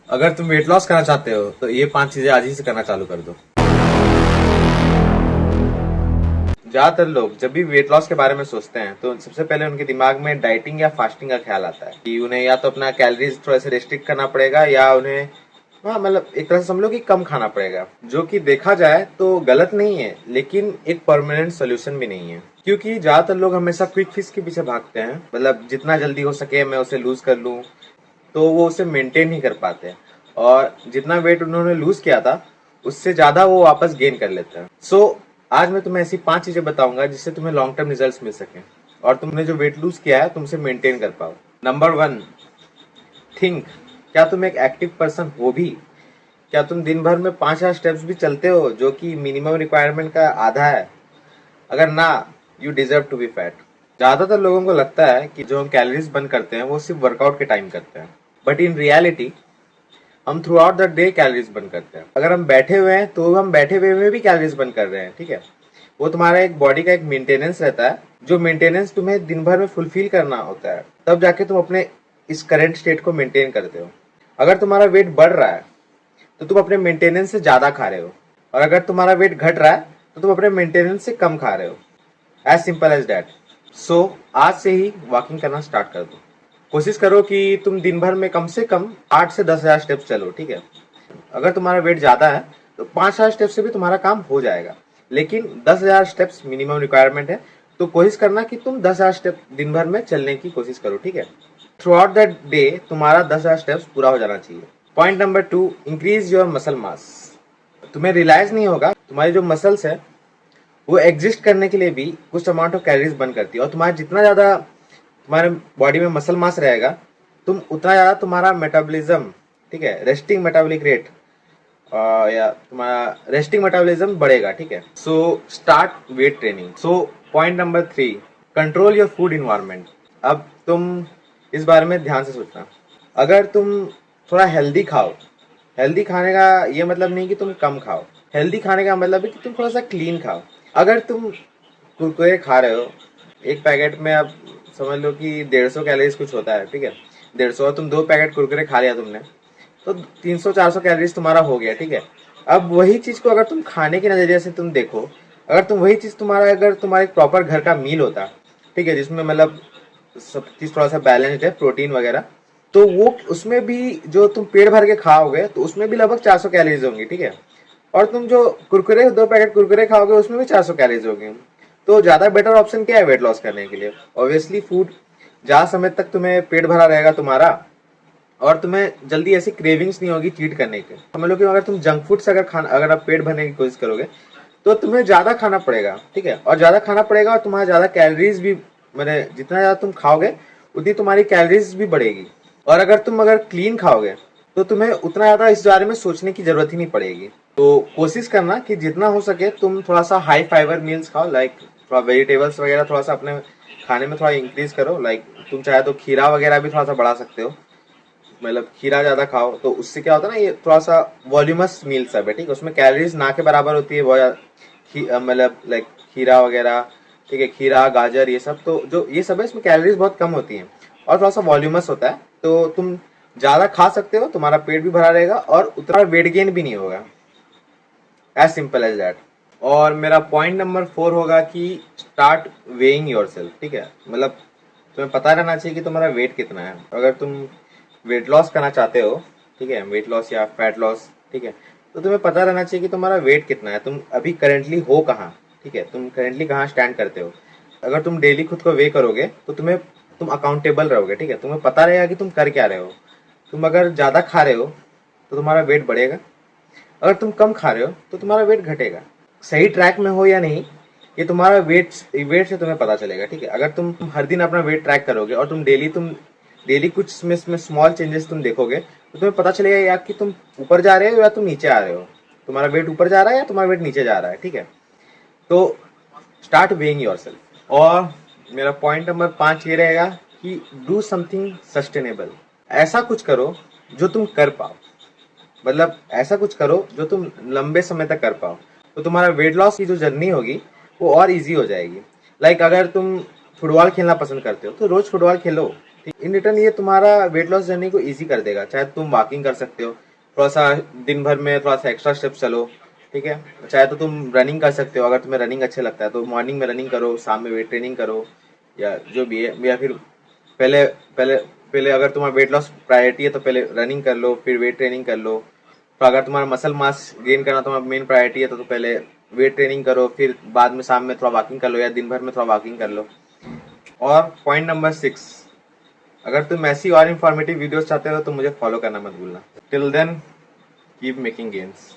अगर तुम weight loss करना चाहते हो तो ये 5 चीजें आज ही से करना चालू कर दो। ज्यादातर लोग जब भी वेट लॉस के बारे में सोचते हैं तो सबसे पहले उनके दिमाग में डाइटिंग या फास्टिंग का ख्याल आता है कि उन्हें या तो अपना कैलोरीज थोड़ा सा रेस्ट्रिक्ट करना पड़ेगा या उन्हें मतलब एक तरह से समझ लो कि कम खाना पड़ेगा, जो कि देखा जाए तो गलत नहीं है लेकिन एक परमानेंट सोल्यूशन भी नहीं है, क्योंकि ज्यादातर लोग हमेशा क्विक फिक्स के पीछे भागते हैं। मतलब जितना जल्दी हो सके मैं उसे लूज कर लूं, तो वो उसे मेंटेन नहीं कर पाते और जितना वेट उन्होंने लूज किया था उससे ज्यादा वो वापस गेन कर लेते हैं। आज मैं तुम्हें ऐसी 5 चीजें बताऊंगा जिससे तुम्हें लॉन्ग टर्म रिजल्ट्स मिल सके और तुमने जो वेट लूज किया है तुमसे मेंटेन कर पाओ। नंबर 1, थिंक, क्या तुम एक एक्टिव पर्सन हो भी? क्या तुम दिन भर में 5,000 स्टेप्स भी चलते हो, जो कि मिनिमम रिक्वायरमेंट का आधा है? अगर ना, you deserve to be fat. ज्यादातर लोगों को लगता है कि जो हम कैलोरीज बर्न करते हैं वो सिर्फ वर्कआउट के टाइम करते हैं, बट इन रियलिटी हम through out the day calories burn करते हैं। अगर हम बैठे हुए हैं तो हम बैठे हुए में भी कैलोरीज बर्न कर रहे हैं, ठीक है। वो तुम्हारा एक बॉडी का एक मेंटेनेंस रहता है, जो मेंटेनेंस तुम्हें दिन भर में फुलफिल करना होता है, तब जाके तुम अपने इस करंट स्टेट को मेंटेन करते हो। अगर तुम्हारा वेट बढ़ रहा है तो तुम अपने मेंटेनेंस से ज्यादा खा रहे हो, और अगर तुम्हारा वेट घट रहा है तो तुम अपने मेंटेनेंस से कम खा रहे हो। As simple as that. आज से ही वॉकिंग करना स्टार्ट कर दो। कोशिश करो कि तुम दिन भर में कम से कम 8 से 10,000 स्टेप्स चलो, ठीक है। अगर तुम्हारा वेट ज्यादा है तो 5,000 स्टेप्स से भी तुम्हारा काम हो जाएगा, लेकिन 10,000 स्टेप्स मिनिमम रिक्वायरमेंट है, तो कोशिश करना कि तुम 10,000 स्टेप दिन भर में चलने की कोशिश करो, ठीक है। थ्रू आउट द डे तुम्हारा 10,000 स्टेप्स पूरा हो जाना चाहिए। Point number 2, increase your muscle mass. तुम्हें रियलाइज नहीं होगा, तुम्हारी जो मसल्स है वो एग्जिस्ट करने के लिए भी कुछ अमाउंट ऑफ कैलोरीज बर्न करती है, और तुम्हारा जितना ज्यादा तुम्हारे बॉडी में मसल मास रहेगा तुम उतना ज्यादा तुम्हारा मेटाबॉलिज्म, ठीक है, रेस्टिंग मेटाबॉलिक रेट या तुम्हारा रेस्टिंग मेटाबॉलिज्म बढ़ेगा, ठीक है। Start weight training. Point number 3, control your food environment. अब तुम इस बारे में ध्यान से सोचना। अगर तुम थोड़ा हेल्दी खाओ, हेल्दी खाने का ये मतलब नहीं कि तुम कम खाओ, हेल्दी खाने का मतलब है कि तुम थोड़ा सा क्लीन खाओ। अगर तुम कुरकुरे खा रहे हो, एक पैकेट में अब समझ लो कि 150 कैलोरीज कुछ होता है, ठीक है, 150, और तुम 2 पैकेट कुरकुरे खा लिया तुमने, तो 300-400 कैलोरीज तुम्हारा हो गया, ठीक है। अब वही चीज को अगर तुम खाने के नजरिए से तुम देखो, अगर तुम वही चीज अगर तुम्हारा एक प्रॉपर घर का मील होता, ठीक है, जिसमें मतलब सब चीज थोड़ा सा बैलेंस्ड है, प्रोटीन वगैरह, तो वो उसमें भी जो तुम पेट भर के खाओगे तो उसमें भी लगभग 400 कैलोरीज होंगी, ठीक है। और तुम जो कुरकुरे 2 पैकेट कुरकुरे खाओगे उसमें भी 400 कैलोरीज होगी। तो ज्यादा बेटर ऑप्शन क्या है वेट लॉस करने के लिए? Obviously food. जहाँ समय तक तुम्हें पेट भरा रहेगा तुम्हारा और तुम्हें जल्दी ऐसी क्रेविंग्स नहीं होगी चीट करने के, समझ लो कि अगर तुम जंक फूड से अगर आप पेट भरने की कोशिश करोगे तो तुम्हें ज्यादा खाना पड़ेगा, ठीक है, और ज्यादा खाना पड़ेगा और तुम्हारा ज्यादा कैलोरीज भी, मैंने जितना ज्यादा तुम खाओगे उतनी तुम्हारी कैलोरीज भी बढ़ेगी। और अगर क्लीन खाओगे तो तुम्हें उतना ज्यादा इस बारे में सोचने की जरूरत ही नहीं पड़ेगी। तो कोशिश करना कि जितना हो सके तुम थोड़ा सा हाई फाइबर मील्स खाओ, लाइक थोड़ा वेजिटेबल्स वगैरह थोड़ा सा अपने खाने में थोड़ा इंक्रीज करो। लाइक तुम चाहे तो खीरा वगैरह भी थोड़ा सा बढ़ा सकते हो, मतलब खीरा ज्यादा खाओ, तो उससे क्या होता है ना, ये थोड़ा सा वॉल्यूमस मील सब है, ठीक है, उसमें कैलोरीज ना के बराबर होती है बहुत, मतलब लाइक खीरा वगैरह, ठीक है, खीरा गाजर ये सब, तो जो ये सब है इसमें कैलोरीज बहुत कम होती हैं और थोड़ा सा वॉल्यूमस होता है, तो तुम ज्यादा खा सकते हो, तुम्हारा पेट भी भरा रहेगा और उतना वेट गेन भी नहीं होगा। As simple as that. और मेरा पॉइंट नंबर 4 होगा कि स्टार्ट वेइंग योरसेल्फ, ठीक है। मतलब तुम्हें पता रहना चाहिए कि तुम्हारा वेट कितना है। अगर तुम वेट लॉस करना चाहते हो, ठीक है, वेट लॉस या फैट लॉस, ठीक है, तो तुम्हें पता रहना चाहिए कि तुम्हारा वेट कितना है, तुम अभी करेंटली हो कहाँ, ठीक है, तुम करेंटली कहाँ स्टैंड करते हो। अगर तुम डेली खुद को वे करोगे तो तुम अकाउंटेबल रहोगे, ठीक है, तुम्हें पता रहेगा कि तुम कर क्या रहे हो। तुम अगर ज्यादा खा रहे हो तो तुम्हारा वेट बढ़ेगा, अगर तुम कम खा रहे हो तो तुम्हारा वेट घटेगा। सही ट्रैक में हो या नहीं, ये तुम्हारा वेट से तुम्हें पता चलेगा, ठीक है। अगर तुम हर दिन अपना वेट ट्रैक करोगे और तुम डेली कुछ इसमें स्मॉल चेंजेस तुम देखोगे तो तुम्हें पता चलेगा या कि तुम ऊपर जा रहे हो या तुम नीचे आ रहे हो, तुम्हारा वेट ऊपर जा रहा है या तुम्हारा वेट नीचे जा रहा है, ठीक है। तो स्टार्ट वेइंग योरसेल्फ। और मेरा पॉइंट नंबर 5 ये रहेगा कि डू समथिंग सस्टेनेबल। ऐसा कुछ करो जो तुम कर पाओ, मतलब ऐसा कुछ करो जो तुम लंबे समय तक कर पाओ, तो तुम्हारा वेट लॉस की जो जर्नी होगी वो और इजी हो जाएगी। लाइक अगर तुम फुटबॉल खेलना पसंद करते हो तो रोज फुटबॉल खेलो, ठीक इन रिटर्न ये तुम्हारा वेट लॉस जर्नी को इजी कर देगा। चाहे तुम वॉकिंग कर सकते हो, थोड़ा सा दिन भर में थोड़ा सा एक्स्ट्रा स्टेप चलो, ठीक है। चाहे तो तुम रनिंग कर सकते हो, अगर तुम्हें रनिंग अच्छा लगता है तो मॉर्निंग में रनिंग करो, शाम में वेट ट्रेनिंग करो, या जो भी है। या फिर पहले पहले पहले अगर तुम्हारा वेट लॉस प्रायोरिटी है तो पहले रनिंग कर लो, फिर वेट ट्रेनिंग कर लो। तो अगर तुम्हारा मसल मास गेन करना तुम्हारा मेन प्रायोरिटी है तो पहले वेट ट्रेनिंग करो, फिर बाद में शाम में थोड़ा वॉकिंग कर लो, या दिन भर में थोड़ा वॉकिंग कर लो। और पॉइंट नंबर 6, अगर तुम ऐसी और इन्फॉर्मेटिव वीडियोस चाहते हो तो मुझे फॉलो करना मत भूलना। Till then keep making gains.